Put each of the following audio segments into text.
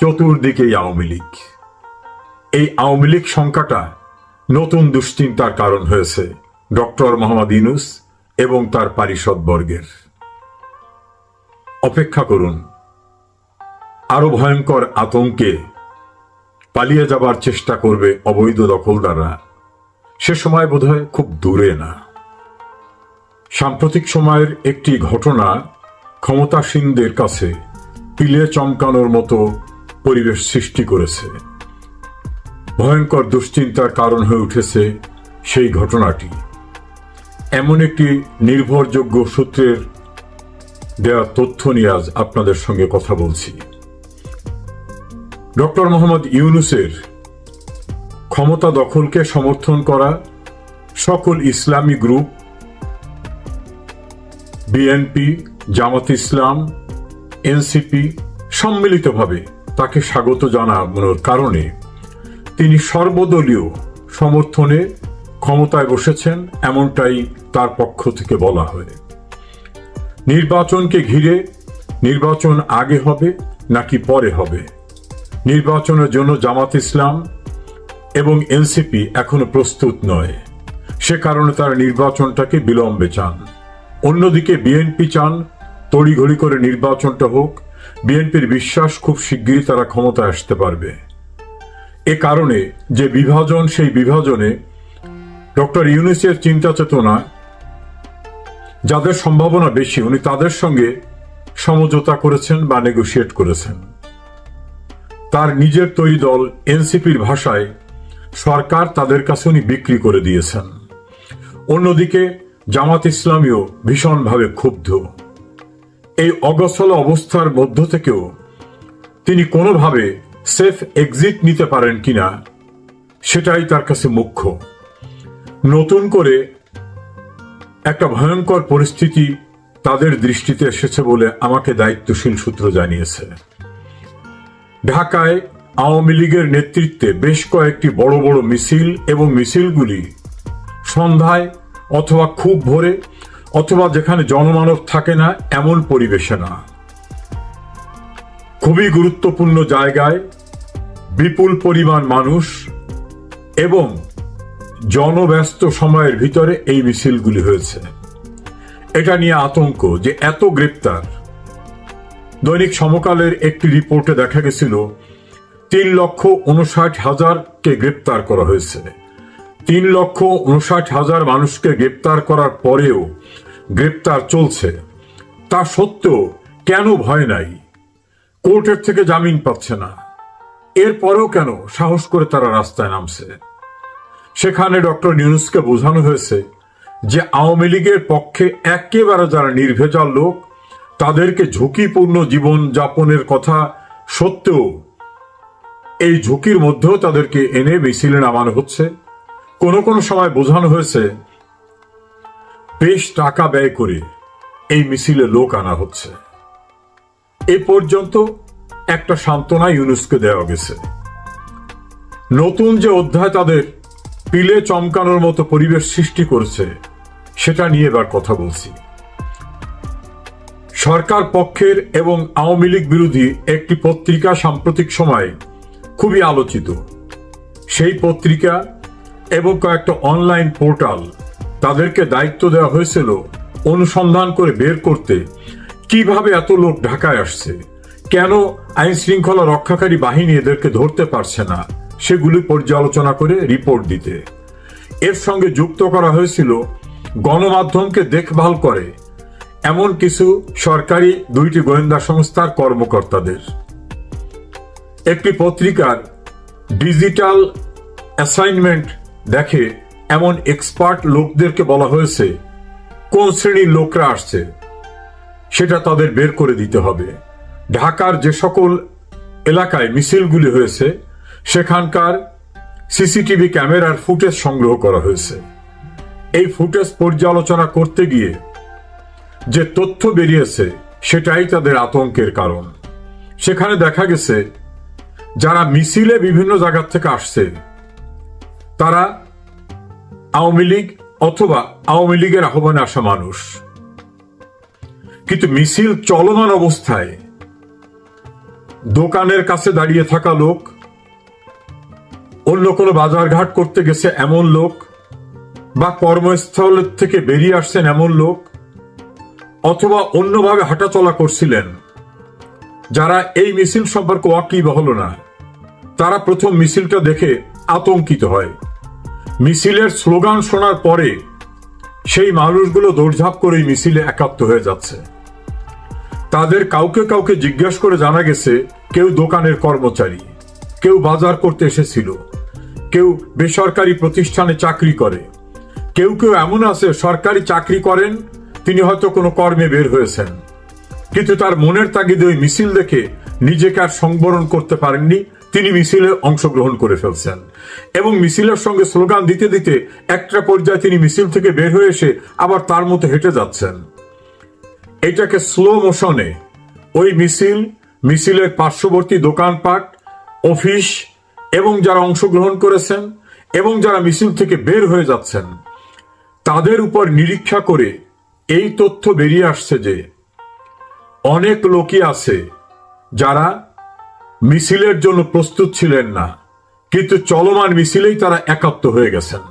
চতুর্দিকেই আওয়ামী লীগ। এই আওয়ামী লীগ সংখ্যাটা নতুন দুশ্চিন্তার কারণ হয়েছে ডক্টর মোহাম্মদ ইউনূস এবং তার পারিষদবর্গের। অপেক্ষা করুন, আরো ভয়ঙ্কর আতঙ্কে পালিয়ে যাবার চেষ্টা করবে অবৈধ দখলদাররা। সে সময় বোধহয় খুব দূরে না। সাম্প্রতিক সময়ের একটি ঘটনা ক্ষমতাসীনদের কাছে পিলে চমকানোর মতো পরিবেশ সৃষ্টি করেছে। ভয়ঙ্কর দুশ্চিন্তার কারণ হয়ে উঠেছে সেই ঘটনাটি। এমন একটি নির্ভরযোগ্য সূত্রের দেওয়া তথ্য নিয়ে আজ আপনাদের সঙ্গে কথা বলছি। ডক্টর মোহাম্মদ ইউনূসের ক্ষমতা দখলকে সমর্থন করা সকল ইসলামী গ্রুপ, বিএনপি, জামাত ইসলাম, এনসিপি সম্মিলিতভাবে তাকে স্বাগত জানানোর কারণে তিনি সর্বদলীয় সমর্থনে ক্ষমতায় বসেছেন, এমনটাই তার পক্ষ থেকে বলা হয়। নির্বাচনকে ঘিরে নির্বাচন আগে হবে নাকি পরে হবে, নির্বাচনের জন্য জামাত ইসলাম এবং এনসিপি এখনো প্রস্তুত নয়। সে কারণে তারা নির্বাচনটাকে বিলম্বে চান। অন্যদিকে বিএনপি চান তড়িঘড়ি করে নির্বাচনটা হোক। বিএনপির বিশ্বাস খুব শিগগিরই তারা ক্ষমতায় আসতে পারবে। এ কারণে যে বিভাজন, সেই বিভাজনে ডক্টর ইউনূসের চিন্তা চেতনা, যাদের সম্ভাবনা বেশি উনি তাদের সঙ্গে সমঝোতা করেছেন বা নেগোশিয়েট করেছেন। তার নিজের তৈরি দল এনসিপির ভাষায় সরকার তাদের কাছে উনি বিক্রি করে দিয়েছেন। অন্যদিকে জামাত ইসলামীও ভীষণভাবে ক্ষুব্ধ। এই অগোছল অবস্থার মধ্য থেকেও তিনি কোনোভাবে সেফ এক্সিট নিতে পারেন কিনা সেটাই তার কাছে মুখ্য। নতুন করে একটা ভয়ঙ্কর পরিস্থিতি তাদের দৃষ্টিতে এসেছে বলে আমাকে দায়িত্বশীল সূত্র জানিয়েছে। ঢাকায় আওয়ামী লীগের নেতৃত্বে বেশ কয়েকটি বড় বড় মিছিল এবং মিছিলগুলি সন্ধ্যায় অথবা খুব ভোরে অথবা যেখানে জনমানব থাকে না এমন পরিবেশে না, খুবই গুরুত্বপূর্ণ জায়গায় বিপুল পরিমাণ মানুষ এবং জনব্যস্ত সময়ের ভিতরে এই মিছিলগুলি হয়েছে। এটা নিয়ে আতঙ্ক যে এত গ্রেপ্তার। দৈনিক সমকালের একটি রিপোর্টে দেখা গেছিল 3,59,000কে গ্রেপ্তার করা হয়েছে। 3,59,000 মানুষকে গ্রেপ্তার করার পরেও গ্রেপ্তার চলছে। তা সত্ত্বেও কেন ভয় নাই? কোর্টের থেকে জামিন পাচ্ছে না, এরপরেও কেন সাহস করে তারা রাস্তায় নামছে? সেখানে ডক্টর ইউনূসকে বোঝানো হয়েছে যে আওয়ামী লীগের পক্ষে একেবারে যারা নির্ভেজাল লোক, তাদেরকে ঝুঁকিপূর্ণ জীবন যাপনের কথা সত্ত্বেও এই ঝুঁকির মধ্যেও তাদেরকে এনে মিছিলে নামানো হচ্ছে। কোনো কোনো সময় বোঝানো হয়েছে বেশ টাকা ব্যয় করে এই মিছিলে লোক আনা হচ্ছে। এ পর্যন্ত একটা সান্ত্বনা ইউনূসকে দেওয়া গেছে। নতুন যে অধ্যায় তাদের পিলে চমকানোর মতো পরিবেশ সৃষ্টি করেছে সেটা নিয়ে এবার কথা বলছি। সরকার পক্ষের এবং আওয়ামী লীগ বিরোধী একটি পত্রিকা সাম্প্রতিক সময়ে খুবই আলোচিত। সেই পত্রিকা এবং কয়েকটা অনলাইন পোর্টাল, তাদেরকে দায়িত্ব দেওয়া হয়েছিল অনুসন্ধান করে বের করতে কিভাবে এত লোক ঢাকায় আসছে, কেন আইন শৃঙ্খলা রক্ষাকারী বাহিনী এদেরকে ধরতে পারছে না, সেগুলি পর্যালোচনা করে রিপোর্ট দিতে। এর সঙ্গে যুক্ত করা হয়েছিল গণমাধ্যমকে দেখভাল করে এমন কিছু সরকারি 2টি গোয়েন্দা সংস্থার কর্মকর্তাদের। একটি পত্রিকার ডিজিটাল অ্যাসাইনমেন্ট দেখে এমন এক্সপার্ট লোকদেরকে বলা হয়েছে কোন শ্রেণীর লোকরা আসছে সেটা তাদের বের করে দিতে হবে। ঢাকার যে সকল এলাকায় মিছিলগুলি হয়েছে সেখানকার সিসিটিভি ক্যামেরার ফুটেজ সংগ্রহ করা হয়েছে। এই ফুটেজ পর্যালোচনা করতে গিয়ে যে তথ্য বেরিয়েছে সেটাই তাদের আতঙ্কের কারণ। সেখানে দেখা গেছে যারা মিছিলে বিভিন্ন জায়গা থেকে আসছে তারা আওয়ামী লীগ অথবা আওয়ামী লীগের আহ্বানে আসা মানুষ, কিন্তু মিছিল চলমান অবস্থায় দোকানের কাছে দাঁড়িয়ে থাকা লোক, অন্য কোনো বাজারঘাট করতে গেছে এমন লোক, বা কর্মস্থল থেকে বেরিয়ে আসছেন এমন লোক, অথবা অন্যভাবে হাঁটাচলা করছিলেন, যারা এই মিছিল সম্পর্কে ওয়াকিবহাল না, তারা প্রথম মিছিলটা দেখে আতঙ্কিত হয়। মিছিলের স্লোগান শোনার পরে সেই মানুষগুলো দৌড়ঝাঁপ করে এই মিছিলে একাত্ম হয়ে যাচ্ছে। তাদের কাউকে কাউকে জিজ্ঞাসা করে জানা গেছে কেউ দোকানের কর্মচারী, কেউ বাজার করতে এসেছিল, কেউ বেসরকারি প্রতিষ্ঠানে চাকরি করে, কেউ কেউ এমন আছে সরকারি চাকরি করেন, তিনি হয়তো কোনো কর্মে বের হয়েছেন, কিন্তু তার মনের তাগিদে ওই মিছিল দেখে নিজেকে আর সংবরণ করতে পারেননি, তিনি মিছিলে অংশগ্রহণ করে ফেলছেন এবং মিছিলের সঙ্গে স্লোগান দিতে দিতে একটা পর্যায়ে তিনি মিছিল থেকে বের হয়ে এসে আবার তার মতো হেঁটে যাচ্ছেন। এটাকে স্লো মোশনে ওই মিছিলের পার্শ্ববর্তী দোকানপাট, অফিস এবং যারা অংশগ্রহণ করেছেন এবং যারা মিছিল থেকে বের হয়ে যাচ্ছেন তাদের উপর নিরীক্ষা করে এই তথ্য বেরিয়ে আসছে যে অনেক লোকই আছে যারা মিছিলের জন্য প্রস্তুত ছিলেন না, কিন্তু চলমান মিছিলেই তারা একাত্ম হয়ে গেছেন।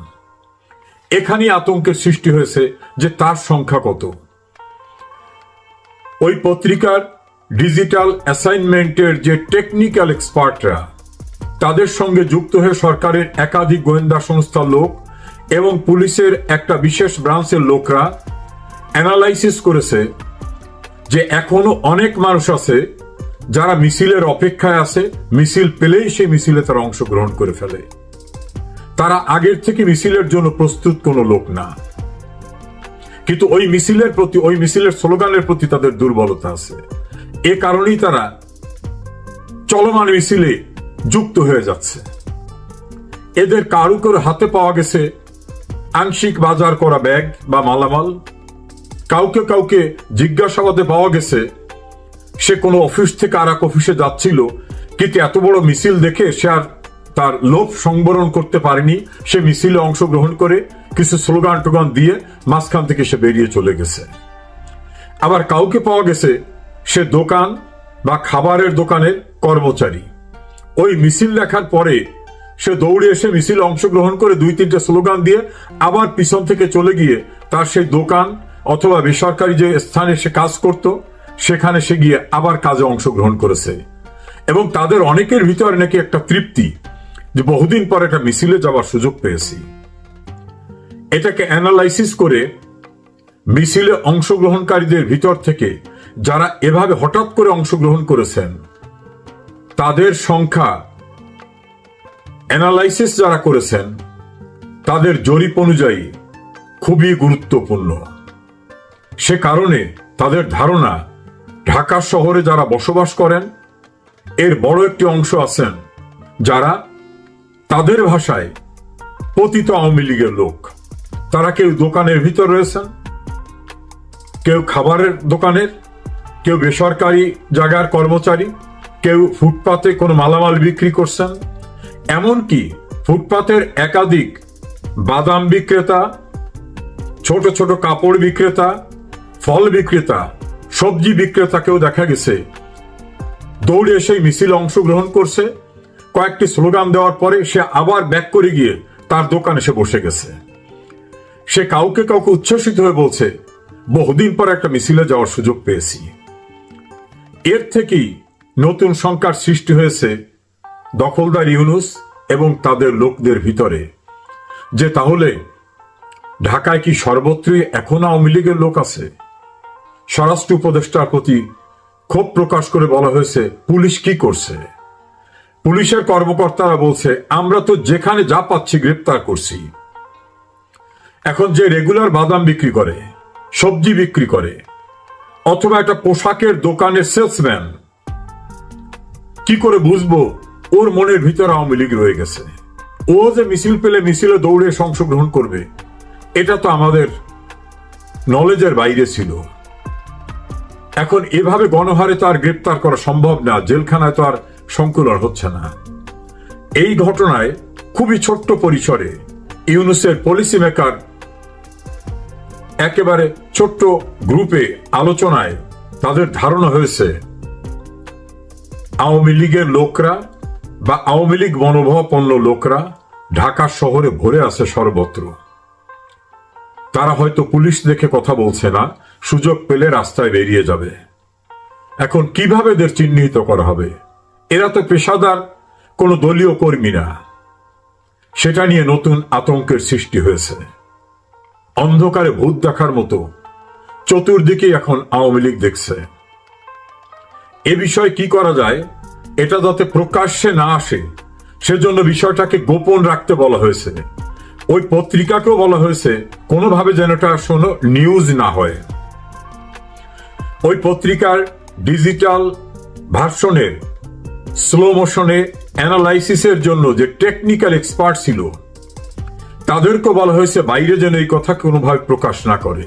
এখানেই আতঙ্কের সৃষ্টি হয়েছে যে তার সংখ্যা কত। ওই পত্রিকার ডিজিটাল অ্যাসাইনমেন্টের যে টেকনিক্যাল এক্সপার্টরা, তাদের সঙ্গে যুক্ত হয়ে সরকারের একাধিক গোয়েন্দা সংস্থার লোক এবং পুলিশের একটা বিশেষ ব্রাঞ্চের লোকরা অ্যানালাইসিস করেছে যে এখনো অনেক মানুষ আছে যারা মিছিলের অপেক্ষায় আছে, মিছিল পেলেই সেই মিছিলে তারা অংশগ্রহণ করে ফেলে। তারা আগের থেকে মিছিলের জন্য প্রস্তুত কোনো লোক না, কিন্তু ওই মিছিলের প্রতি, ওই মিছিলের স্লোগানের প্রতি তাদের দুর্বলতা আছে। এ কারণেই তারা চলমান মিছিলে যুক্ত হয়ে যাচ্ছে। এদের কারো কারো হাতে পাওয়া গেছে আংশিক বাজার করা ব্যাগ বা মালামাল, কাউকে কাউকে জিজ্ঞাসাবাদে পাওয়া গেছে সে কোনো অফিস থেকে আর এক অফিসে যাচ্ছিল, কিন্তু এত বড় মিছিল দেখে সে আর তার লোভ সংবরণ করতে পারেনি, সে মিছিলে অংশগ্রহণ করে কিছু স্লোগান টোগান দিয়ে মাঝখান থেকে সে বেরিয়ে চলে গেছে। আবার কাউকে পাওয়া গেছে সে দোকান বা খাবারের দোকানের কর্মচারী, ওই মিছিল দেখার পরে সে দৌড়ে এসে মিছিলে অংশগ্রহণ করে 2-3টে স্লোগান দিয়ে আবার পিছন থেকে চলে গিয়ে তার সেই দোকান অথবা বেসরকারি যে স্থানে সে কাজ করত সেখানে সে গিয়ে আবার কাজে অংশগ্রহণ করেছে। এবং তাদের অনেকের ভিতরে নাকি একটা তৃপ্তি যে বহুদিন পর একটা মিছিলে যাওয়ার সুযোগ পেয়েছি। এটাকে অ্যানালাইসিস করে মিছিলে অংশগ্রহণকারীদের ভিতর থেকে যারা এভাবে হঠাৎ করে অংশগ্রহণ করেছেন তাদের সংখ্যা অ্যানালাইসিস যারা করেছেন তাদের জরিপ অনুযায়ী খুবই গুরুত্বপূর্ণ। সে কারণে তাদের ধারণা ঢাকা শহরে যারা বসবাস করেন এর বড় একটি অংশ আছেন যারা তাদের ভাষায় পতিত আওয়ামী লীগের লোক। তারা কেউ দোকানের ভিতর রয়েছেন, কেউ খাবারের দোকানের, কেউ বেসরকারি জায়গার কর্মচারী, কেউ ফুটপাতে কোনো মালামাল বিক্রি করছেন, এমনকি ফুটপাতের একাধিক বাদাম বিক্রেতা, ছোট ছোট কাপড় বিক্রেতা, ফল বিক্রেতা, সবজি বিক্রেতাকেও দেখা গেছে দৌড়ে এসে মিছিলে অংশগ্রহণ করছে। কয়েকটি স্লোগান দেওয়ার পরে সে আবার ব্যাক করে গিয়ে তার দোকানে সে বসে গেছে। সে কাউকে কাউকে উচ্ছ্বসিত হয়ে বলছে বহুদিন পর একটা মিছিলে যাওয়ার সুযোগ পেয়েছি। এর থেকেই নতুন সংখ্যার সৃষ্টি হয়েছে দখলদার ইউনূস এবং তাদের লোকদের ভিতরে, যে তাহলে ঢাকায় কি সর্বত্রই এখন আওয়ামী লীগের লোক আছে? স্বরাষ্ট্র উপদেষ্টার প্রতি ক্ষোভ প্রকাশ করে বলা হয়েছে পুলিশ কি করছে। পুলিশের কর্মকর্তারা বলছে আমরা তো যেখানে যা পাচ্ছি গ্রেপ্তার করছি। এখন যে রেগুলার বাদাম বিক্রি করে, সবজি বিক্রি করে, অথবা একটা পোশাকের দোকানের সেলসম্যান, কি করে বুঝবো ওর মনের ভিতরে আওয়ামী লীগ রয়ে গেছে? ও যে মিছিল পেলে মিছিলে দৌড়ে অংশগ্রহণ করবে এটা তো আমাদের নলেজের বাইরে ছিল। এখন এভাবে গণহারে তো আর গ্রেপ্তার করা সম্ভব না, জেলখানায় তো আর সংকুলন হচ্ছে না। এই ঘটনায় খুবই ছোট্ট পরিসরে ইউনূসের পলিসি মেকার একেবারে ছোট্ট গ্রুপে আলোচনায় তাদের ধারণা হয়েছে আওয়ামী লীগের লোকরা বা আওয়ামী লীগ মনোভাবাপন্ন লোকরা ঢাকা শহরে ভরে আছে সর্বত্র। তারা হয়তো পুলিশ দেখে কথা বলছে না, সুযোগ পেলে রাস্তায় বেরিয়ে যাবে। এখন কিভাবে এদের চিহ্নিত করা হবে? এরা তো পেশাদার কোনো দলীয় কর্মী না। সেটা নিয়ে নতুন আতঙ্কের সৃষ্টি হয়েছে। অন্ধকারে ভূত দেখার মতো চতুর্দিকে এখন আওয়ামী লীগ দেখছে। এ বিষয়ে কি করা যায়, এটা যাতে প্রকাশ্যে না আসে সেজন্য বিষয়টাকে গোপন রাখতে বলা হয়েছে। ওই পত্রিকাকেও বলা হয়েছে কোনোভাবে যেন এটা শোনো নিউজ না হয়। ওই পত্রিকার ডিজিটাল ভার্সনের স্লো মোশনে অ্যানালাইসিসের জন্য যে টেকনিক্যাল এক্সপার্ট ছিল তাদেরকে বলা হয়েছে বাইরে যেন এই কথা কোনোভাবে প্রকাশ না করে।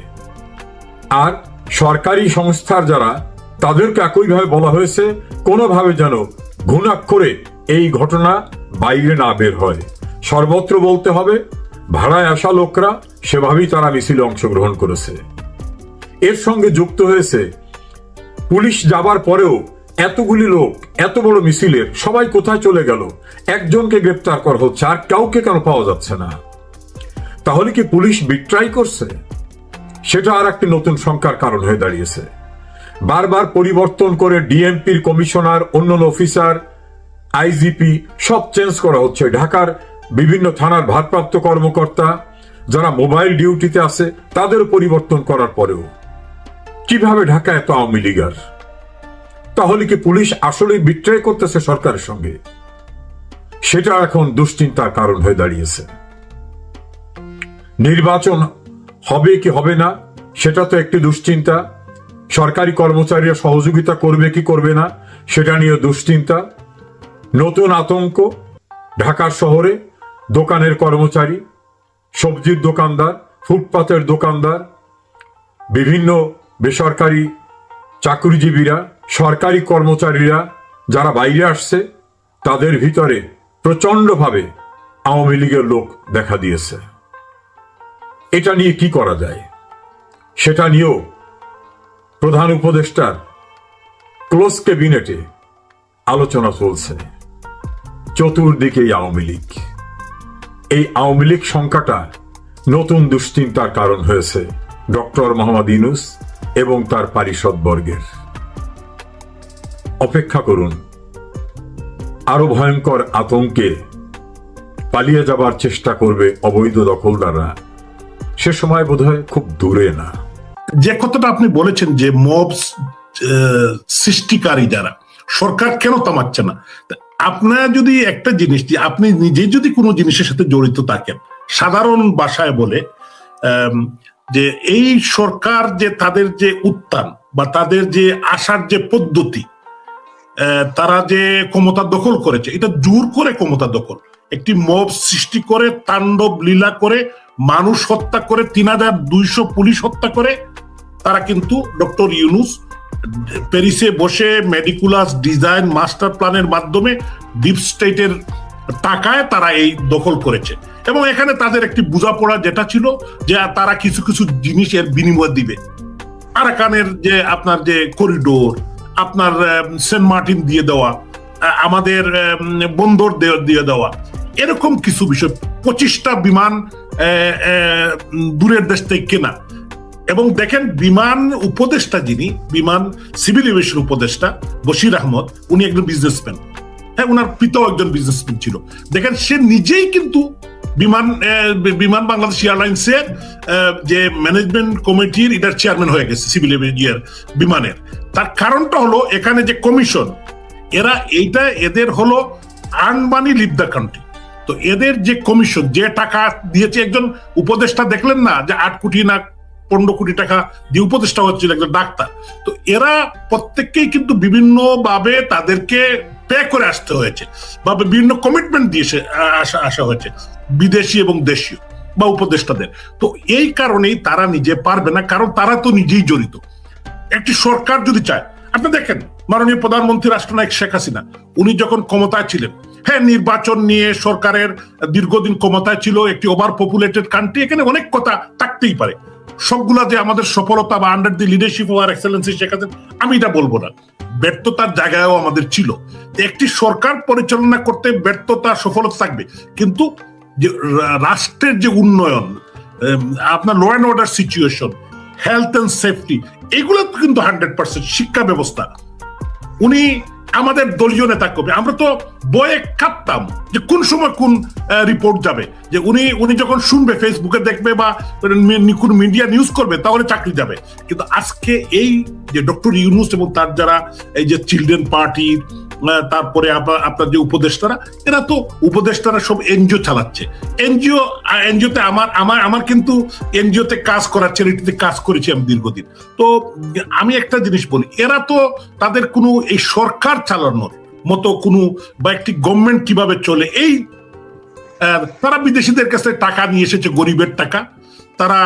আর সরকারি সংস্থার যারা, তাদেরকে একইভাবে বলা হয়েছে কোনোভাবে যেন ঘুণাক্ষরে এই ঘটনা বাইরে না বের হয়। সর্বত্র বলতে হবে ভাড়ায় আসা লোকরা সেভাবেই তারা মিছিলে অংশগ্রহণ করেছে। এর সঙ্গে যুক্ত হয়েছে পুলিশ যাবার পরেও এতগুলি লোক এত বড় মিছিলের সবাই কোথায় চলে গেল, একজনকে গ্রেপ্তার করা হচ্ছে আর কাউকে কেন পাওয়া যাচ্ছে না? তাহলে কি পুলিশ বিট্রাই করছে? সেটা আর একটি নতুন শঙ্কার কারণ হয়ে দাঁড়িয়েছে। বারবার পরিবর্তন করে ডিএমপির কমিশনার, অন্যান্য অফিসার, আইজিপি সব চেঞ্জ করা হচ্ছে। ঢাকার বিভিন্ন থানার ভারপ্রাপ্ত কর্মকর্তা যারা মোবাইল ডিউটিতে আছে তাদের পরিবর্তন করার পরেও কিভাবে ঢাকা এত আওয়ামী লীগার? তাহলে কি পুলিশ আসলেই বিট্রে করতেছে সরকারের সঙ্গে? সেটা এখন দুশ্চিন্তার কারণ হয়ে দাঁড়িয়েছে। নির্বাচন হবে কি হবে না সেটা তো একটি দুশ্চিন্তা। সরকারি কর্মচারীরা সহযোগিতা করবে কি করবে না সেটা নিয়ে দুশ্চিন্তা। নতুন আতঙ্ক ঢাকার শহরে দোকানের কর্মচারী, সবজির দোকানদার, ফুটপাতের দোকানদার, বিভিন্ন বেসরকারি চাকরিজীবীরা, সরকারি কর্মচারীরা যারা বাইরে আসছে তাদের ভিতরে প্রচন্ডভাবে আওয়ামী লীগের লোক দেখা দিয়েছে। এটা নিয়ে কি করা যায় সেটা নিয়েও প্রধান উপদেষ্টার ক্লোজ ক্যাবিনেটে আলোচনা চলছে। চতুর্দিকেই আওয়ামী লীগ। এই আওয়ামী লীগ সংখ্যাটা নতুন দুশ্চিন্তার কারণ হয়েছে ডক্টর মোহাম্মদ ইউনূস এবং তার পারিষদবর্গের। অপেক্ষা করুন, আরো ভয়ঙ্কর আতঙ্কে পালিয়ে যাবার চেষ্টা করবে অবৈধ দখলদাররা। সে সময় বোধহয় খুব দূরে না। যে কথাটা আপনি বলেছেন যে মব সৃষ্টিকারী যারা, সরকার কেন থামাচ্ছে না? আপনার যদি একটা জিনিস, আপনি নিজে যদি কোনো জিনিসের সাথে জড়িত থাকেন, সাধারণ ভাষায় বলে যে এই সরকার যে তাদের যে উত্থান বা তাদের যে আসার যে পদ্ধতি, তারা যে ক্ষমতা দখল করেছে, এটা জোর করে ক্ষমতা দখল, একটি মব সৃষ্টি করে, তাণ্ডব লীলা করে, মানুষ হত্যা করে, 3200 পুলিশ হত্যা করে তারা কিন্তু ডক্টর ইউনূস প্যারিসে বসে মেডিকুলাস ডিজাইন মাস্টার প্ল্যানের মাধ্যমে ডিপ স্টেটের টাকায় তারা এই দখল করেছে। এবং এখানে তাদের একটি বোঝাপড়া যেটা ছিল যে তারা কিছু কিছু জিনিসের বিনিময় দিবে। আরাকানের যে আপনার যে করিডোর, আপনার সেন্ট মার্টিন দিয়ে দেওয়া, আমাদের বন্দর দিয়ে দেওয়া, এরকম কিছু বিষয়। 25টা বিমান দূরের দেশ থেকে কেনা। এবং দেখেন বিমান উপদেষ্টা যিনি, বিমান সিভিল এভিয়েশন উপদেষ্টা বশির আহমদ, উনি একজন বিজনেসম্যান। হ্যাঁ, উনার পিতাও একজন বিজনেসম্যান ছিল। দেখেন সে নিজেই কিন্তু বিমান বাংলাদেশ এয়ারলাইন্সের যে ম্যানেজমেন্ট কমিটির এটার চেয়ারম্যান হয়ে গেছে সিভিল এভিয়েশন বিমানের। তার কারণটা হলো এখানে যে কমিশন, এরা এইটা এদের হলো earn money live the country. তো এদের যে কমিশন, যে টাকা দিয়েছে একজন উপদেষ্টা, দেখলেন না যে 8 কোটি না 15 কোটি টাকা দিয়ে উপদেষ্টা হচ্ছিল একজন ডাক্তার। তো এরা প্রত্যেককেই কিন্তু বিভিন্ন ভাবে তাদেরকে পে করে আসতে হয়েছে বা বিভিন্ন কমিটমেন্ট দিয়ে আসা হয়েছে, বিদেশি এবং দেশীয় বা উপদেষ্টাদের। তো এই কারণেই তারা নিজে পারবে না, কারণ তারা তো নিজেই জড়িত। একটি সরকার যদি চায়, আপনি দেখেন মাননীয় প্রধানমন্ত্রী রাষ্ট্রনায়ক শেখ হাসিনা, উনি যখন ক্ষমতায় ছিলেন, হ্যাঁ নির্বাচন নিয়ে সরকারের দীর্ঘদিন ক্ষমতায় ছিল, একটি ওভার পপুলেটেড কান্ট্রি, এখানে অনেক কথা থাকতেই পারে। সবগুলা যে আমাদের সফলতা বা under the leadership of her excellency Sheikh Hasina, আমি এটা বলবো না। ব্যর্থতার জায়গায়ও আমাদের ছিল। একটি সরকার পরিচালনা করতে ব্যর্থতা সফলতা থাকবে, কিন্তু যে রাষ্ট্রের যে উন্নয়ন, আপনার law and order situation, health and safety, এগুলো কিন্তু 100%। শিক্ষা ব্যবস্থা, উনি আমাদের দলীয় নেতা কবি, আমরা তো বয়ে কাঁপতাম যে কোন সময় কোন রিপোর্ট যাবে, যে উনি যখন শুনবে, ফেসবুকে দেখবে বা কোন মিডিয়া নিউজ করবে, তাহলে চাকরি যাবে। কিন্তু আজকে এই যে ডক্টর ইউনূস এবং তার যারা এই যে চিলড্রেন পার্টির, তারপরে আপনার যে উপদেষ্টারা, এরা তো উপদেষ্টারা সব এনজিও চালাচ্ছে। এনজিওতে আমার কিন্তু এনজিওতে কাজ করার, চ্যারিটিতে কাজ করেছি আমি দীর্ঘদিন। তো আমি একটা জিনিস বলি, এরা তো তাদের কোনো এই সরকার চালানোর মতো কোনো, বা একটি গভর্নমেন্ট কিভাবে চলে, এই তারা বিদেশিদের কাছে টাকা নিয়ে এসেছে, গরিবের টাকা, তারা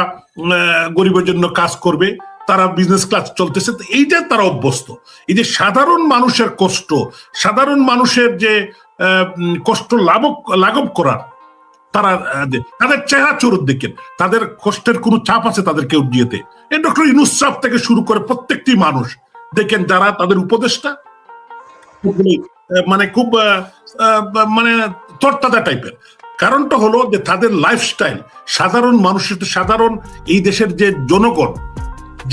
গরিবের জন্য কাজ করবে, তারা বিজনেস ক্লাস চলতেছে, এইটা তারা অভ্যস্ত। এই যে সাধারণ মানুষের কষ্ট, সাধারণ মানুষের যে কষ্ট লাঘব করার, তারা তাদের চেহারা চরুদ দেখেন, তাদের কষ্টের কোনো চাপ আছে তাদেরকে উঠিয়েতে। এই ডক্টর ইউনূস সাহেব থেকে শুরু করে প্রত্যেকটি মানুষ দেখেন, যারা তাদের উপদেষ্টা, মানে খুব মানে তরতাজা টাইপের। কারণটা হলো যে তাদের লাইফস্টাইল, সাধারণ মানুষের, সাধারণ এই দেশের যে জনগণ,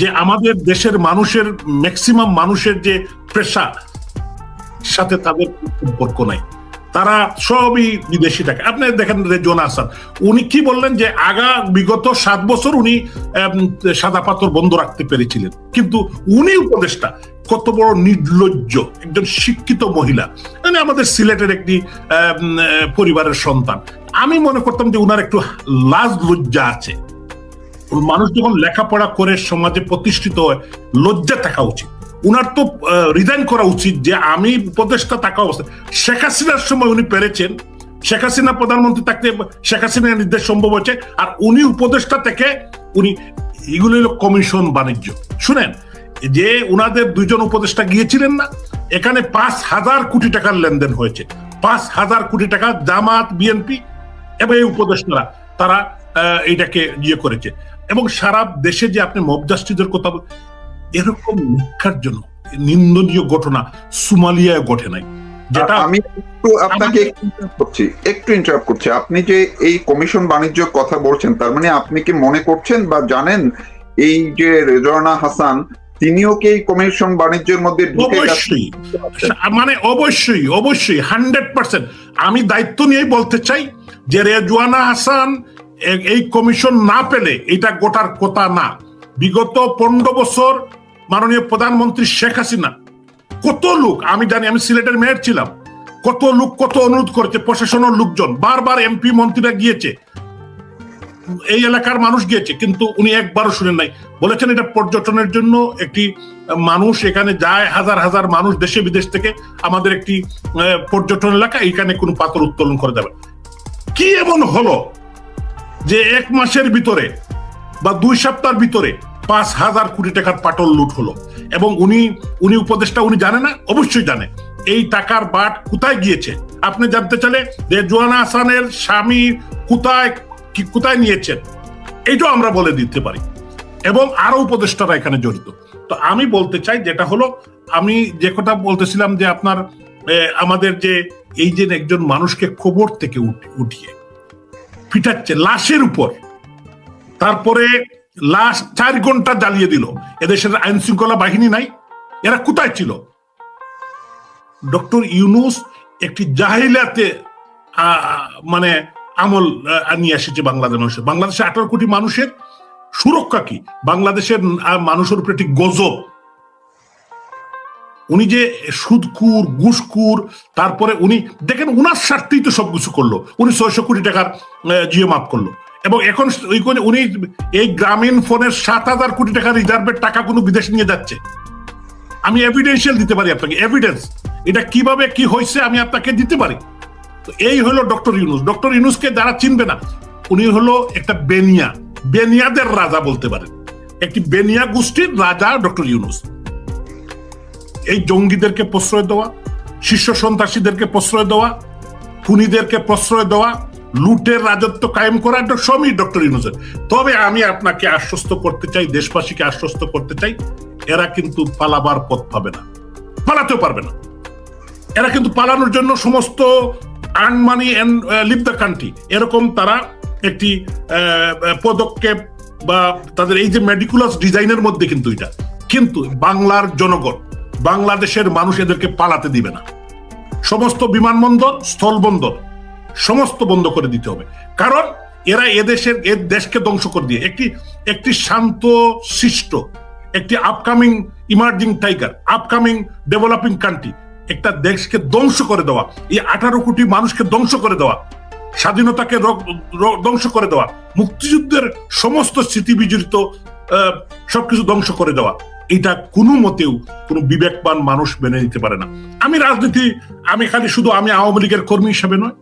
যে আমাদের দেশের মানুষের ম্যাক্সিমাম মানুষের যে পেশা সাথে তাদের সম্পর্ক নাই, তারা সবই বিদেশি টাকা। আপনি দেখেন রেজওয়ানা হাসান, উনি কি বললেন যে বিগত 7 বছর উনি সাদা পাথর বন্ধ রাখতে পেরেছিলেন, কিন্তু উনি উপদেষ্টা। কত বড় নির্লজ্জ একজন শিক্ষিত মহিলা, মানে আমাদের সিলেটের একটি পরিবারের সন্তান। আমি মনে করতাম যে উনার একটু লাজ লজ্জা আছে। মানুষ যখন লেখাপড়া করে সমাজে প্রতিষ্ঠিত হয়, লজ্জা থাকা উচিত। উনার তো রিজাইন করা উচিত, যে আমি উপদেষ্টা থাকা অবস্থায়। শেখ হাসিনার সময় উনি পেরেছেন, শেখ হাসিনা প্রধানমন্ত্রী থাকতে শেখ হাসিনার নির্দেশ সম্ভব হয়েছে, আর উনি উপদেষ্টা থেকে উনি, এগুলো হলো কমিশন বাণিজ্য। শুনেন, যে উনাদের 2জন উপদেষ্টা গিয়েছিলেন না, এখানে 5,000 কোটি টাকার লেনদেন হয়েছে। 5,000 কোটি টাকা জামাত, বিএনপি এবং এই উপদেষ্টারা, তারা এইটাকে ইয়ে করেছে। এবং সারা দেশে যে আপনি মব জাস্টিসের কথা, এরকম মিথ্যার জন্য নিন্দনীয় ঘটনা সোমালিয়ায় ঘটে নাই। যেটা আমি আপনাকে একটু ইন্টারাপ্ট করছি। আপনি যে এই কমিশন বাণিজ্য কথা বলছেন, তার মানে আপনি কি মনে করছেন বা জানেন এই যে রেজওয়ানা হাসান, তিনিও কি এই কমিশন বাণিজ্যের মধ্যে ঢুকে গেছেন? মানে অবশ্যই 100%। আমি দায়িত্ব নিয়েই বলতে চাই যে রেজওয়ানা হাসান এই কমিশন না পেলে এটা গোটার কথা না। বিগত 15 বছর মাননীয় প্রধানমন্ত্রী শেখ হাসিনা, কত লোক, আমি জানি, আমি সিলেটের মেয়র ছিলাম, কত লোক কত অনুরোধ করেছে, প্রশাসনের লোকজন বারবার, এমপি মন্ত্রীরা গিয়েছে, এই এলাকার মানুষ গিয়েছে, কিন্তু উনি একবারও শুনেন নাই। বলেছেন এটা পর্যটনের জন্য একটি মানুষ এখানে যায়, হাজার হাজার মানুষ দেশে বিদেশ থেকে, আমাদের একটি পর্যটন এলাকা, এখানে কোনো পাথর উত্তোলন করে যাবে। কি এমন হলো যে 1 মাসের ভিতরে বা 2 সপ্তাহের ভিতরে 5,000 কোটি টাকার পাটল লুট হলো? এবং উনি উপদেষ্টা, উনি জানে না? অবশ্যই জানে। এই টাকার বাট কোথায় গিয়েছে আপনি জানতে চাইলে রেজওয়ানা হাসানের স্বামী কোথায় নিয়েছেন, এইটাও আমরা বলে দিতে পারি। এবং আরো উপদেষ্টারা এখানে জড়িত। তো আমি বলতে চাই, যেটা হলো, আমি যে কথা বলতেছিলাম, যে আপনার আমাদের যে এই যে একজন মানুষকে কবর থেকে উঠিয়ে পিটাচ্ছে লাশের উপর, তারপরে লাশ 4 ঘন্টা জ্বালিয়ে দিল। এদেশের আইন শৃঙ্খলা বাহিনী নাই, এরা কোথায় ছিল? ডক্টর ইউনূস একটি জাহিলিয়াতে মানে আমল নিয়ে এসেছে বাংলাদেশে 18 কোটি মানুষের সুরক্ষা কি? বাংলাদেশের মানুষের উপরে একটি গজব। উনি যে সুদকুর, ঘুষকুর, তারপরে উনি দেখেন উনার স্বার্থেই তো সবকিছু করলো। উনি 600 কোটি টাকার জিও মাফ করলো, এবং এখন উনি এই গ্রামীণ ফোনের 7,000 কোটি টাকার রিজার্ভের টাকা কোনো বিদেশে নিয়ে যাচ্ছে। আমি এভিডেন্সিয়াল দিতে পারি আপনাকে, এভিডেন্স, এটা কিভাবে কি হয়েছে আমি আপনাকে দিতে পারি। তো এই হলো ডক্টর ইউনূস। ডক্টর ইউনূসকে যারা চিনবে না, উনি হলো একটা বেনিয়াদের রাজা বলতে পারেন, একটি বেনিয়া গোষ্ঠীর রাজা ডক্টর ইউনূস। এই জঙ্গিদেরকে প্রশ্রয় দেওয়া, শীর্ষ সন্ত্রাসীদেরকে প্রশ্রয় দেওয়া, খুনিদেরকে প্রশ্রয় দেওয়া, লুটের রাজত্ব কায়েম করা একটা সমী ডক্টর ইউনূসের। তবে আমি আপনাকে আশ্বস্ত করতে চাই, দেশবাসীকে আশ্বস্ত করতে চাই, এরা কিন্তু পালাবার পথ পাবে না, পালাতেও পারবে না। এরা কিন্তু পালানোর জন্য সমস্ত earn money and live the country এরকম তারা একটি পদক্ষেপ বা তাদের এই যে মেডিকুলাস ডিজাইনের মধ্যে কিন্তু এটা, কিন্তু বাংলার জনগণ, বাংলাদেশের মানুষ এদেরকে পালাতে দিবে না। সমস্ত বিমানবন্দর, স্থলবন্দর সমস্ত বন্ধ করে দিতে হবে, কারণ এরা এর দেশকে ধ্বংস করে দিয়ে একটি শান্ত শিষ্ট, একটি upcoming emerging tiger, upcoming developing country, একটা দেশকে ধ্বংস করে দেওয়া, এই 18 কোটি মানুষকে ধ্বংস করে দেওয়া, স্বাধীনতাকে ধ্বংস করে দেওয়া, মুক্তিযুদ্ধের সমস্ত স্মৃতি বিজড়িত সবকিছু ধ্বংস করে দেওয়া, এটা কোনো মতেও কোনো বিবেকবান মানুষ মেনে নিতে পারে না। আমি খালি শুধু আমি আওয়ামী লীগের কর্মী হিসেবে নয়,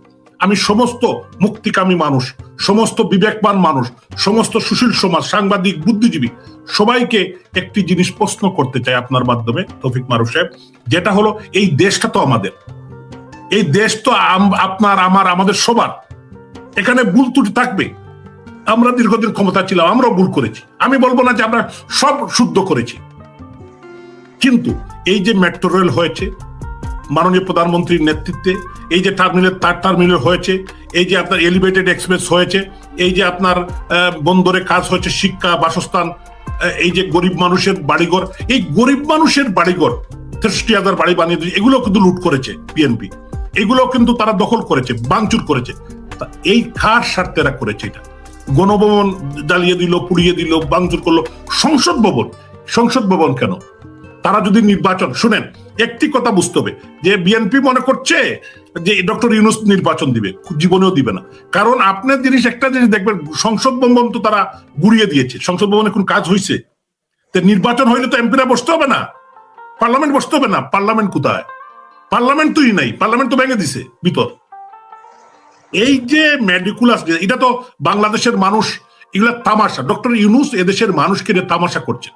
আমি সমস্ত মুক্তিকামী মানুষ, সমস্ত বিবেকবান মানুষ, সমস্ত সুশীল সমাজ, সাংবাদিক, বুদ্ধিজীবী সবাইকে একটি জিনিস প্রশ্ন করতে চাই আপনার মাধ্যমে তৌফিক মারুফ সাহেব, যেটা হলো এই দেশটা তো আমাদের, এই দেশ তো আপনার আমার আমাদের সবার, এখানে ভুল ত্রুটি থাকবে। আমরা দীর্ঘদিন ক্ষমতা ছিলাম, আমরাও ভুল করেছি, আমি বলবো না যে আমরা সব শুদ্ধ করেছি, কিন্তু এই যে মেট্রো রেল হয়েছে মাননীয় প্রধানমন্ত্রীর নেতৃত্বে, এই যে থার্ড টার্মিনাল হয়েছে, এই যে আপনার এলিভেটেড এক্সপ্রেস হয়েছে, এই যে আপনার বন্দরে কাজ হয়েছে, শিক্ষা, বাসস্থান, এই যে গরিব মানুষের বাড়িঘর, এই গরিব মানুষের বাড়িঘর 63,000 বাড়ি বানিয়ে দিয়েছে, এগুলো কিন্তু লুট করেছে বিএনপি, এগুলো কিন্তু তারা দখল করেছে, ভাঙচুর করেছে। এই কার স্বার্থে এরা করেছে? এটা গণভবন জ্বালিয়ে দিল, পুড়িয়ে দিল, ভাঙচুর করলো। সংসদ ভবন কেন? তারা যদি নির্বাচন, শুনেন একটি কথা বুঝতে হবে যে বিএনপি মনে করছে যে ডক্টর ইউনূস নির্বাচন দিবে, জীবনেও দিবে না। কারণ আপনার একটা জিনিস দেখবেন, সংসদ ভবন তো তারা গুড়িয়ে দিয়েছে, সংসদ ভবনে কোন কাজ হয়েছে? নির্বাচন হইলে তো এমপিরা বসতে হবে না, পার্লামেন্ট বসতে হবে না। পার্লামেন্ট কোথায়? পার্লামেন্ট তোই নাই, পার্লামেন্ট তো ভেঙে দিছে ভিতর। এই যে মেডিকুলাস, এটা তো বাংলাদেশের মানুষ, এগুলা তামাশা। ডক্টর ইউনূস এদেশের মানুষকে তামাশা করছে,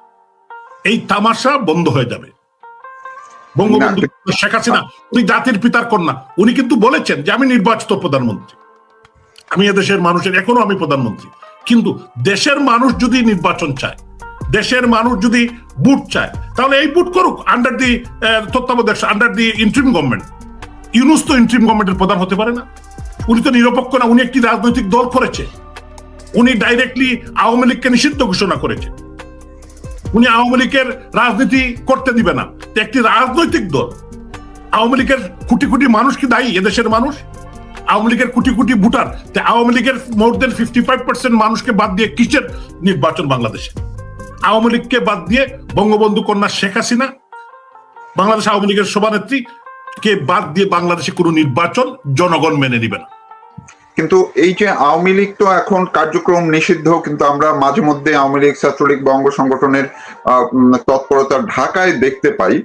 এই তামাশা বন্ধ হয়ে যাবে। বঙ্গবন্ধু শেখ হাসিনা, উনি জাতির পিতার কন্যা, উনি কিন্তু বলেছেন যে আমি নির্বাচিত প্রধানমন্ত্রী, আমি এদেশের মানুষের, এখনো আমি প্রধানমন্ত্রী। কিন্তু দেশের মানুষ যদি নির্বাচন চায়, দেশের মানুষ যদি ভোট চায়, তাহলে এই ভোট করুক আন্ডার দি তত্ত্বাবধায়ক, under the interim government. Yunus তো ইন্টারিম গভর্নমেন্টের প্রধান হতে পারে না, উনি তো নিরপেক্ষ না, উনি একটি রাজনৈতিক দল করেছে, উনি ডাইরেক্টলি আওয়ামী লীগকে নিষিদ্ধ ঘোষণা করেছে, উনি আওয়ামী লীগের রাজনীতি করতে দিবে না। একটি রাজনৈতিক দল, আওয়ামী লীগের কোটি কোটি মানুষ কি দায়ী? এদেশের মানুষ, আওয়ামী লীগের কোটি কোটি ভোটার, আওয়ামী লীগের মোর দেন 55% মানুষকে বাদ দিয়ে কিসের নির্বাচন বাংলাদেশে? আওয়ামী লীগকে বাদ দিয়ে বঙ্গবন্ধু কন্যা শেখ হাসিনা, বাংলাদেশ আওয়ামী লীগের সভানেত্রী কে বাদ দিয়ে বাংলাদেশে কোনো নির্বাচন জনগণ মেনে নিবে না। কিন্তু এই যে আওয়ামী লীগ তো এখন কার্যক্রম নিষিদ্ধ, কিন্তু আমরা মাঝে মধ্যে আওয়ামী লীগ, ছাত্রলীগ বা অঙ্গ সংগঠনের তৎপরতা ঢাকায় দেখতে পাই,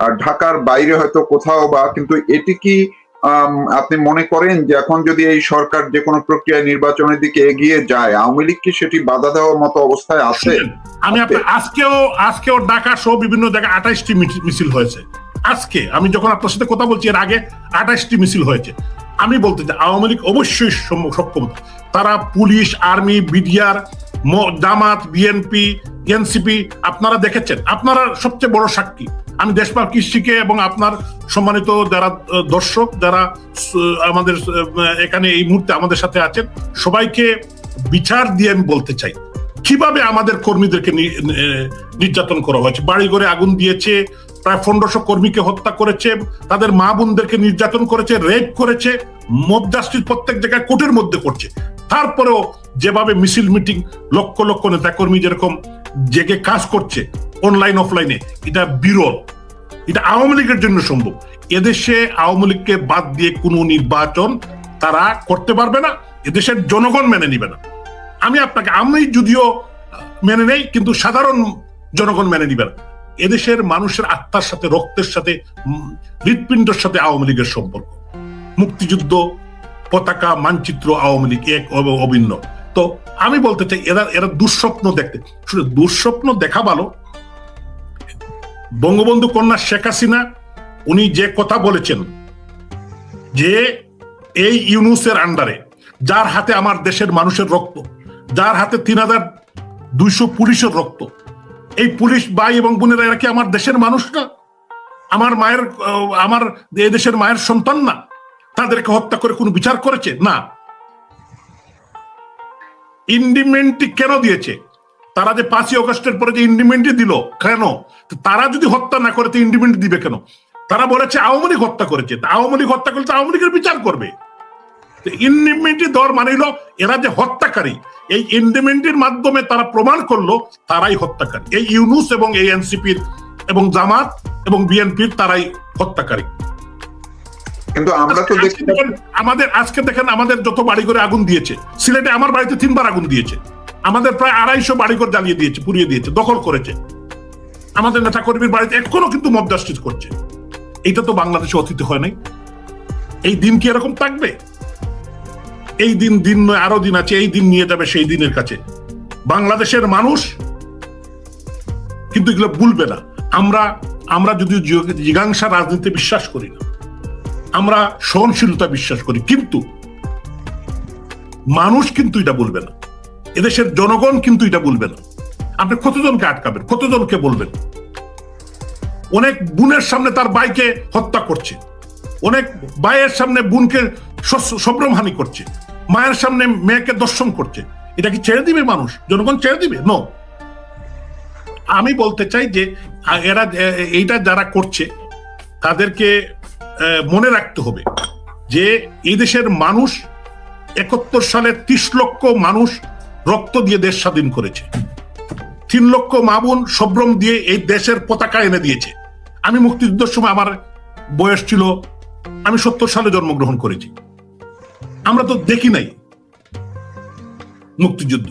আর ঢাকার বাইরে হয়তো কোথাও বা, কিন্তু এটি কি আপনি মনে করেন যে এখন যদি এই সরকার যে কোনো প্রক্রিয়ায় নির্বাচনের দিকে এগিয়ে যায়, আওয়ামী লীগ কি সেটি বাধা দেওয়ার মতো অবস্থায় আছে? আমি আজকেও ঢাকা সহ বিভিন্ন জায়গায় 28টি মিছিল হয়েছে। আজকে আমি যখন আপনার সাথে কথা বলছি, এর আগে 28টি মিছিল হয়েছে। আমি বলতে চাই আওয়ামী লীগ অবশ্যই সক্ষম, তারা পুলিশ, আর্মি, বিডিআর, জামাত, বিএনপি, এনসিপি আপনারা দেখেছেন, আপনারা সবচেয়ে বড় সাক্ষী। আমি দেশপাল কৃষিকে এবং আপনার সম্মানিত যারা দর্শক, যারা আমাদের এখানে এই মুহূর্তে আমাদের সাথে আছেন, সবাইকে বিচার দিয়ে আমি বলতে চাই কিভাবে আমাদের কর্মীদেরকে নির্যাতন করা হয়েছে। বাড়ি ঘরে আগুন দিয়েছে, প্রায় 1500 কর্মীকে হত্যা করেছে, তাদের মা বোনদেরকে নির্যাতন করেছে, রেপ করেছে, মব জাস্টিস প্রত্যেক জায়গায় কোর্টের মধ্যে করছে। তারপরেও যেভাবে মিছিল মিটিং, লক্ষ লক্ষ নেতা কর্মী যেরকম জেগে কাজ করছে অনলাইন অফলাইনে, এটা বিরল, এটা আওয়ামী লীগের জন্য সম্ভব। এদেশে আওয়ামী লীগকে বাদ দিয়ে কোনো নির্বাচন তারা করতে পারবে না, এদেশের জনগণ মেনে নিবে না। আমি যদিও মেনে নেই, কিন্তু সাধারণ জনগণ মেনে নিবে না। এদেশের মানুষের আত্মার সাথে, রক্তের সাথে, হৃৎপিণ্ডের সাথে আওয়ামী লীগের সম্পর্ক। মুক্তিযুদ্ধ, পতাকা, মানচিত্র আওয়ামী লীগ এক অভিন্ন। তো আমি বলতে চাই এরা দুঃস্বপ্ন দেখতে, শুধু দুঃস্বপ্ন দেখা ভালো। বঙ্গবন্ধু কন্যা শেখ হাসিনা উনি যে কথা বলেছেন যে এই ইউনূসের আন্ডারে যার হাতে আমার দেশের মানুষের রক্ত, যার হাতে 3200 পুলিশের রক্ত, এই পুলিশ ভাই এবং বোনেরা এরা কি আমার দেশের মানুষ না? আমার এই দেশের মায়ের সন্তান না? তাদেরকে হত্যা করে কোনো বিচার করেছে না। ইন্ডিমেন্টটি কেন দিয়েছে? তারা যে 5ই অগস্টের পরে যে ইন্ডিমেন্টটি দিল কেন? তারা যদি হত্যা না করে তো ইন্ডিমেন্ট দিবে কেন? তারা বলেছে আওয়ামী লীগ হত্যা করেছে, আওয়ামী লীগ হত্যা করলে আওয়ামী লীগের বিচার করবে। ইন্ডিমেন্টটি দেওয়ার মানে হলো এরা যে হত্যাকারী, এই ইন্ডিমেন্টের মাধ্যমে তারা প্রমাণ করলো তারাই হত্যাকারী। এই ইউনূস এবং এই এনসিপির এবং জামাত এবং বিএনপির তারাই হত্যাকারী। কিন্তু আমরা তো দেখি আজকে দেখেন আমাদের যত বাড়িঘরে আগুন দিয়েছে, সিলেটে আমার বাড়িতে 3বার আগুন দিয়েছে, আমাদের প্রায় 250 বাড়িঘর জ্বালিয়ে দিয়েছে, পুড়িয়ে দিয়েছে, দখল করেছে। আমাদের নেতা কর্মীর বাড়িতে এখনো কিন্তু মব জাস্টিস করছে। এইটা তো বাংলাদেশে অতীতে হয় নাই। এই দিন কি এরকম থাকবে? এই দিন নয়, আরো দিন আছে। এই দিন নিয়ে যাবে সেই দিনের কাছে। বাংলাদেশের মানুষ কিন্তু এগুলো ভুলবে না। আমরা যদি জিজ্ঞাসা রাজনীতিতে বিশ্বাস করি না, আমরা সহনশীলতা বিশ্বাস করি, কিন্তু মানুষ কিন্তু এটা বলবে না, এদেশের জনগণ কিন্তু এটা বলবে না। আপনি কতজনকে আটকাবেন, কতজনকে বলবেন? অনেক বোনের সামনে তার ভাইকে হত্যা করছে, অনেক ভাইয়ের সামনে বোনকে সম্ভ্রমহানি করছে, মায়ের সামনে মেয়েকে দর্শন করছে। এটা কি ছেড়ে দিবে মানুষ? জনগণ ছেড়ে দিবে? নো। আমি বলতে চাই যে এরা এইটা যারা করছে তাদেরকে মনে রাখতে হবে যে এই দেশের মানুষ 71 সালে 30 লক্ষ মানুষ রক্ত দিয়ে দেশ স্বাধীন করেছে। 3 লক্ষ মা বোন সম্ভ্রম দিয়ে এই দেশের পতাকা এনে দিয়েছে। আমি মুক্তিযুদ্ধের সময় আমার বয়স ছিল, আমি 70 সালে জন্মগ্রহণ করেছি। আমরা তো দেখি নাই মুক্তিযুদ্ধ,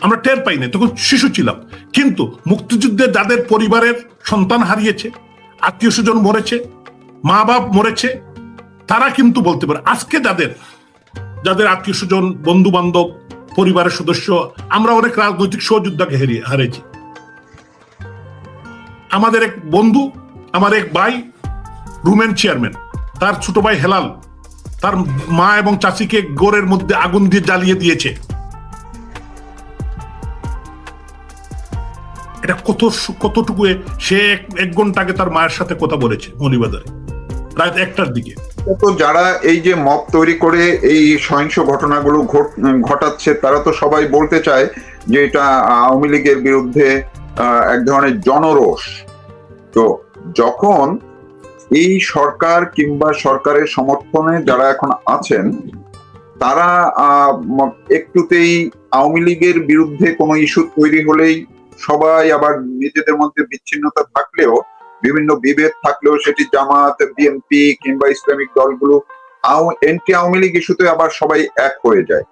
আমরা টের পাই নাই, তখন শিশু ছিলাম। কিন্তু মুক্তিযুদ্ধে যাদের পরিবারের সন্তান হারিয়েছে, আত্মীয় স্বজন মরেছে, মা বাপ মরেছে, তারা কিন্তু বলতে পারে। আজকে যাদের আত্মীয় স্বজন, বন্ধু বান্ধব, পরিবারের সদস্য, আমরা অনেক রাজনৈতিক সহযোদ্ধাকে হারিয়েছি। আমাদের এক বন্ধু, আমার এক ভাই রুমেন চেয়ারম্যান, তার ছোট ভাই হেলাল তার মা এবং চাচিকে গোরের মধ্যে আগুন দিয়ে জ্বালিয়ে দিয়েছে। এটা কতটুকু সে 1 ঘন্টা আগে তার মায়ের সাথে কথা বলেছে মৌলভীবাজারে রাত 1টার দিকে। তো যারা এই যে মব তৈরি করে এই সহিংস ঘটনাগুলো ঘটাচ্ছে, তারা তো সবাই বলতে চায় যে এটা আওয়ামী লীগের বিরুদ্ধে এক ধরনের জনরোষ। তো যখন এই সরকার কিংবা সরকারের সমর্থনে যারা এখন আছেন, তারা একটুতেই আওয়ামী লীগের বিরুদ্ধে কোনো ইস্যু তৈরি হলেই সবাই আবার নিজেদের মধ্যে বিচ্ছিন্নতা থাকলেও, বিভিন্ন বিভেদ থাকলেও, সেটি জামাত, বিএনপি কিংবা ইসলামিক দলগুলো এন্টি আওয়ামী লীগ ইস্যুতে আবার সবাই এক হয়ে যায়।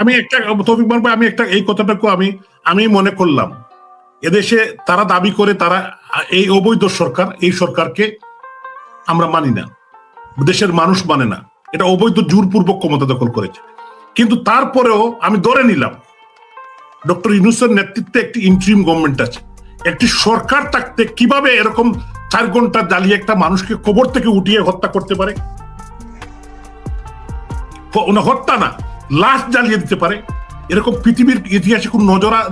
আমি একটা এই কথাটাকে আমি মনে করলাম, এদেশে তারা দাবি করে তারা এই অবৈধ সরকার, এই সরকারকে আমরা মানি না, দেশের মানুষ মানে না, এটা অবৈধ জোরপূর্বক ক্ষমতা দখল করেছে। কিন্তু তারপরেও আমি ধরে নিলাম ডক্টর ইউনূসের নেতৃত্বে একটি ইন্টারিম গভর্নমেন্ট আছে, একটি সরকার থাকতে কিভাবে এরকম 4 ঘন্টা জ্বালিয়ে একটা মানুষকে কবর থেকে উঠিয়ে হত্যা করতে পারে? হত্যা না, লাশ জ্বালিয়ে দিতে পারে। এরকম পৃথিবীর ইতিহাসে কোন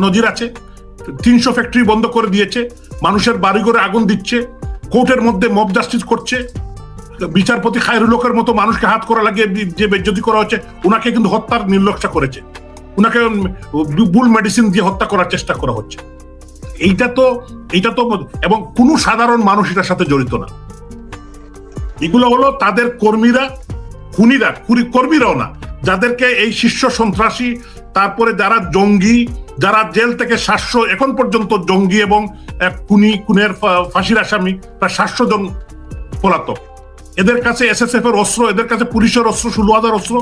নজির আছে? 300 ফ্যাক্টরি বন্ধ করে দিয়েছে, মানুষের বাড়িঘরে আগুন দিচ্ছে, কোর্টের মধ্যে মব জাস্টিস করছে, বিচারপতি খায়রুল হকের মতো মানুষকে হাত করা লাগিয়ে যে বেজ্জতি করা হচ্ছে, উনাকে কিন্তু হত্যার নির্লক্ষা করেছে, উনাকে বুল মেডিসিন দিয়ে হত্যা করার চেষ্টা করা হচ্ছে। এইটা তো এবং কোন সাধারণ মানুষ এটার সাথে জড়িত না। এগুলো হলো তাদের কর্মীরা, কর্মীরাও না, যাদেরকে এই শীর্ষ সন্ত্রাসী, তারপরে যারা জঙ্গি, যারা জেল থেকে 700 এখন পর্যন্ত জঙ্গি এবং খুনের ফাঁসির আসামি প্রায় 700 জন পলাতক, এদের কাছে এসএসএফ এর অস্ত্র, এদের কাছে পুলিশের অস্ত্র, 16,000 অস্ত্র,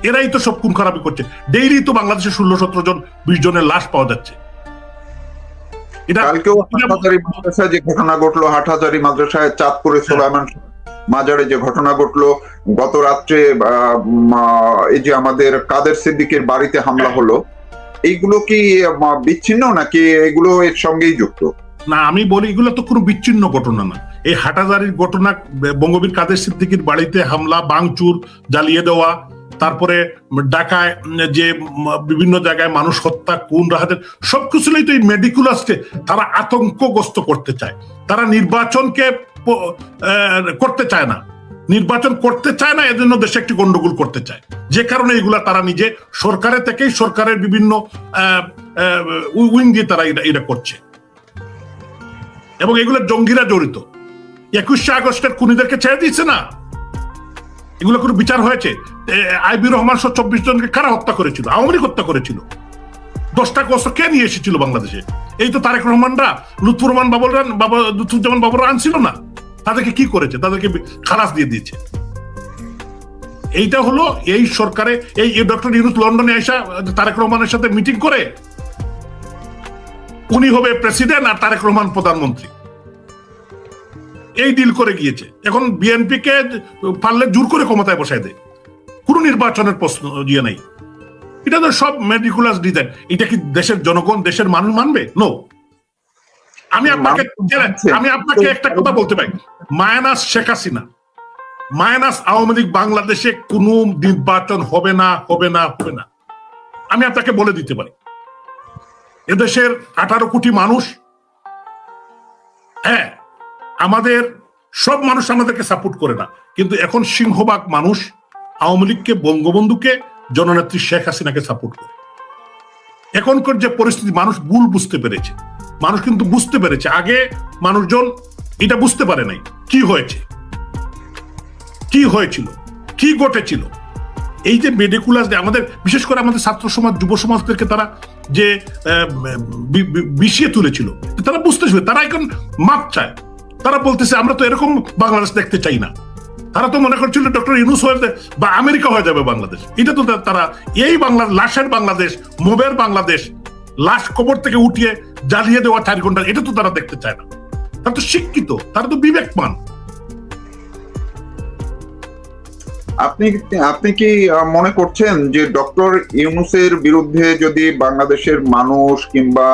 এরাই তো সব খুন খারাপি করছে। ডেইলি তো বাংলাদেশে 16-17 জন 20 জনের লাশ পাওয়া যাচ্ছে। কালকেও হাটহাজারী মাদ্রাসায় যে ঘটনা ঘটলো, হাটহাজারী মাদ্রাসায় চাঁদপুরে সোলাইমান মাজারে যে ঘটনা ঘটলো, গত রাত্রে এই যে আমাদের কাদের সিদ্দিকের বাড়িতে হামলা হলো, এইগুলো কি বিচ্ছিন্ন নাকি এগুলো এর সঙ্গেই যুক্ত? না, আমি বলি এগুলো তো কোনো বিচ্ছিন্ন ঘটনা না। এই হাটহাজারীর ঘটনা, বঙ্গবীর কাদের সিদ্দিকের বাড়িতে হামলা, ভাঙচুর, জ্বালিয়ে দেওয়া, তারপরে ঢাকায় যে বিভিন্ন জায়গায় মানুষ হত্যা, খুন, রাহাতের সবকিছুই তো এই মেডিকুলাসকে তারা আতঙ্কগ্রস্ত করতে চায়। তারা নির্বাচনকে করতে চায় না, নির্বাচন করতে চায় না, এজন্য দেশে একটি গন্ডগোল করতে চায়, যে কারণে এগুলা তারা নিজে সরকারের থেকেই সরকারের বিভিন্ন উইং দিয়ে তারা এটা করছে, এবং এগুলো জঙ্গিরা জড়িত। 21শে আগস্টের খুনিদেরকে ছেড়ে দিচ্ছে না, এগুলো কোনো বিচার হয়েছে? আইবি রহমান সহ 24 জনকে কারা হত্যা করেছিল? আওয়ামী লীগ হত্যা করেছিল। 10টা অস্ত্র কে নিয়ে এসেছিল বাংলাদেশে? এই তো তারেক রহমানরা, লুৎফুজ্জামান বাবুরা আনছিল না? তাদেরকে কি করেছে? তাদেরকে খালাস দিয়ে দিয়েছে। এইটা হলো এই সরকারে, এই ডক্টর ইউনূস লন্ডনে আইসা তারেক রহমানের সাথে মিটিং করে উনি হবে প্রেসিডেন্ট আর তারেক রহমান প্রধানমন্ত্রী, এই ডিল করে গিয়েছে। এখন বিএনপি কে পারলে জোর করে ক্ষমতায় বসায় দেয়, কোন নির্বাচনের প্রশ্ন ইয়ে নাই। এটা তো সব মেডিকুলাস ডিজাইন। এটা কি দেশের জনগণ, দেশের মানুষ মানবে? নো। আমি আপনাকে একটা কথা বলতে পারি, মাইনাস শেখ হাসিনা, মাইনাস আওয়ামী লীগ, বাংলাদেশে কোন নির্বাচন হবে না, হবে না, হবে না। আমি আপনাকে বলে দিতে পারি। এদেশের 18 কোটি মানুষ, হ্যাঁ, আমাদের সব মানুষ আমাদেরকে সাপোর্ট করে না, কিন্তু এখন সিংহভাগ মানুষ আওয়ামী লীগকে, বঙ্গবন্ধুকে, জননেত্রী শেখ হাসিনাকে সাপোর্ট করে। এখনকার যে পরিস্থিতি, মানুষ ভুল বুঝতে পেরেছে, মানুষ কিন্তু বুঝতে পেরেছে। আগে মানুষজন এটা বুঝতে পারে নাই কি হয়েছে, কি হয়েছিল, কি ঘটেছিল। এই যে মেডিকুলাস, আমাদের বিশেষ করে আমাদের ছাত্র সমাজ, যুব সমাজদেরকে তারা যে বিষিয়ে তুলেছিল, তারা বুঝতেছিল, তারা এখন মাপ চায়। তারা বলতেছে আমরা তো এরকম বাংলাদেশ দেখতে চাই না। তারা তো মনে করছিল ডক্টর ইউনূস হয়ে বা আমেরিকা হয়ে যাবে বাংলাদেশ। এটা তো তারা, এই বাংলা লাশের বাংলাদেশ, মোবের বাংলাদেশ, লাশ কবর থেকে উঠিয়ে জ্বালিয়ে দেওয়া 4 ঘন্টা, এটা তো তারা দেখতে চায় না। তারা তো শিক্ষিত, তারা তো বিবেকমান। আপনি কি মনে করছেন যে ডক্টর ইউনূসের বিরুদ্ধে যদি বাংলাদেশের মানুষ কিংবা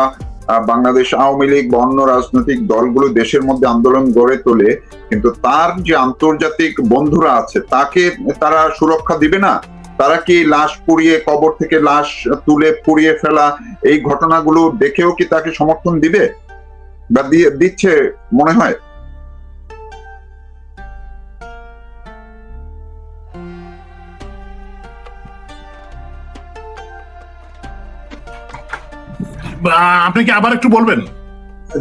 বাংলাদেশ আওয়ামী লীগ বা অন্য রাজনৈতিক দলগুলো দেশের মধ্যে আন্দোলন গড়ে তোলে, কিন্তু তার যে আন্তর্জাতিক বন্ধুরা আছে তাকে তারা সুরক্ষা দিবে না? তারা কি লাশ পুড়িয়ে, কবর থেকে লাশ তুলে পুড়িয়ে ফেলা, এই ঘটনাগুলো দেখেও কি তাকে সমর্থন দিবে বা দিচ্ছে মনে হয়? আপনি কি আবার একটু বলবেন?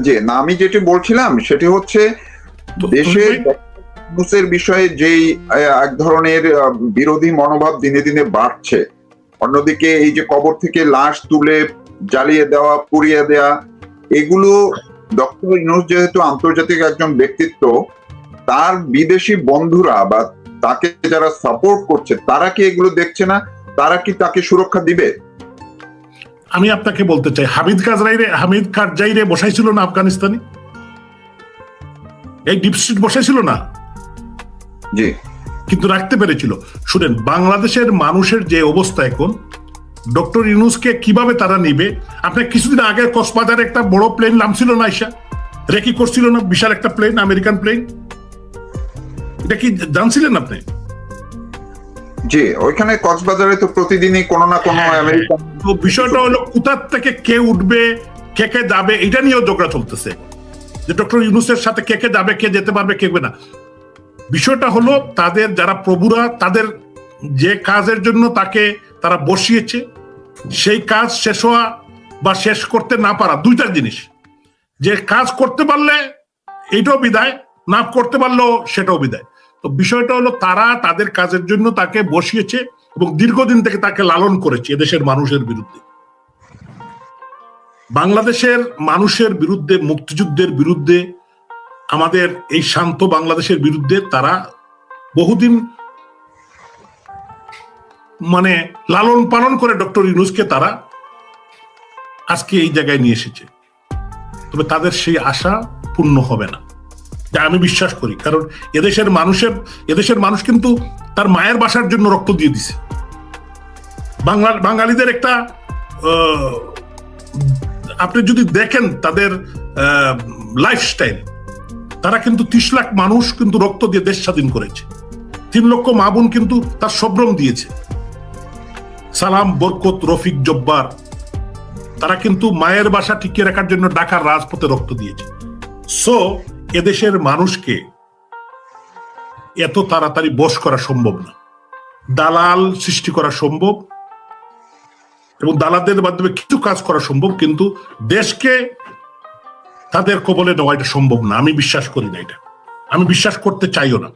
যে না, আমি যেটি বলছিলাম সেটি হচ্ছে দেশের ইউনূসের বিষয়ে যেই এক ধরনের বিরোধী মনোভাব দিনে দিনে বাড়ছে, অন্যদিকে এই যে কবর থেকে লাশ তুলে জ্বালিয়ে দেওয়া, পুড়িয়ে দেওয়া, এগুলো ডক্টর ইউনূস যেহেতু আন্তর্জাতিক একজন ব্যক্তিত্ব, তার বিদেশি বন্ধুরা বা তাকে যারা সাপোর্ট করছে তারা কি এগুলো দেখছে না? তারা কি তাকে সুরক্ষা দিবে? আমি আপনাকে বলতে চাই, হামিদ কারজাইরে বসাইছিল না আফগানিস্তানে? এই ডিপ স্টেট বসাইছিল না? জি, কিন্তু রাখতে পেরেছিল। শুনেন, বাংলাদেশের মানুষের যে অবস্থা এখন, ডক্টর ইউনূসকে কিভাবে তারা নিবে? আপনি কিছুদিন আগে কক্সবাজারে একটা বড় প্লেন নামছিল না, আইসা রেকি করছিল না, বিশাল একটা প্লেন, আমেরিকান প্লেন। এটা কি জানছিলেন আপনি? জি, ওইখানে কক্সবাজারে তো প্রতিদিনই কোনো না কোনো আমেরিকান। তো বিষয়টা হলো কোথার থেকে কে উঠবে, কে কে যাবে, এটা নিয়েও ঝগড়া চলতেছে যে ডক্টর ইউনূসের সাথে কে কে যাবে, কে যেতে পারবে, কে না। বিষয়টা হলো তাদের যারা প্রভুরা, তাদের যে কাজের জন্য তাকে তারা বসিয়েছে, সেই কাজ শেষ হওয়া বা শেষ করতে না পারা দুইটা জিনিস। যে কাজ করতে পারলে এটাও বিদায়, না করতে পারলেও সেটাও বিদায়। তো বিষয়টা হলো তারা তাদের কাজের জন্য তাকে বসিয়েছে এবং দীর্ঘদিন থেকে তাকে লালন করেছে এদেশের মানুষের বিরুদ্ধে, বাংলাদেশের মানুষের বিরুদ্ধে, মুক্তিযুদ্ধের বিরুদ্ধে, আমাদের এই শান্ত বাংলাদেশের বিরুদ্ধে তারা বহুদিন মানে লালন পালন করে ডক্টর ইউনূসকে তারা আজকে এই জায়গায় নিয়ে এসেছে। তবে তাদের সেই আশা পূর্ণ হবে না, যা আমি বিশ্বাস করি। কারণ এদেশের মানুষ কিন্তু তার মায়ের বাসার জন্য রক্ত দিয়ে দিছে। বাঙালিদের একটা আপনি যদি দেখেন তাদের লাইফস্টাইল, তারা কিন্তু 30 লাখ মানুষ কিন্তু রক্ত দিয়ে দেশ স্বাধীন করেছে। 3 লক্ষ মা বোন কিন্তু তার সব্রম দিয়েছে। সালাম, বরকত, রফিক, জব্বার, তারা কিন্তু মায়ের বাসা টিকিয়ে রাখার জন্য ঢাকার রাজপথে রক্ত দিয়েছে। সো এদেশের মানুষকে এত তাড়াতাড়ি বশ করা সম্ভব না। দালাল সৃষ্টি করা সম্ভব এবং দালালদের মাধ্যমে কিছু কাজ করা সম্ভব, কিন্তু দেশকে তাদের কবলে নেওয়া এটা সম্ভব না। আমি বিশ্বাস করি না, এটা আমি বিশ্বাস করতে চাইও না।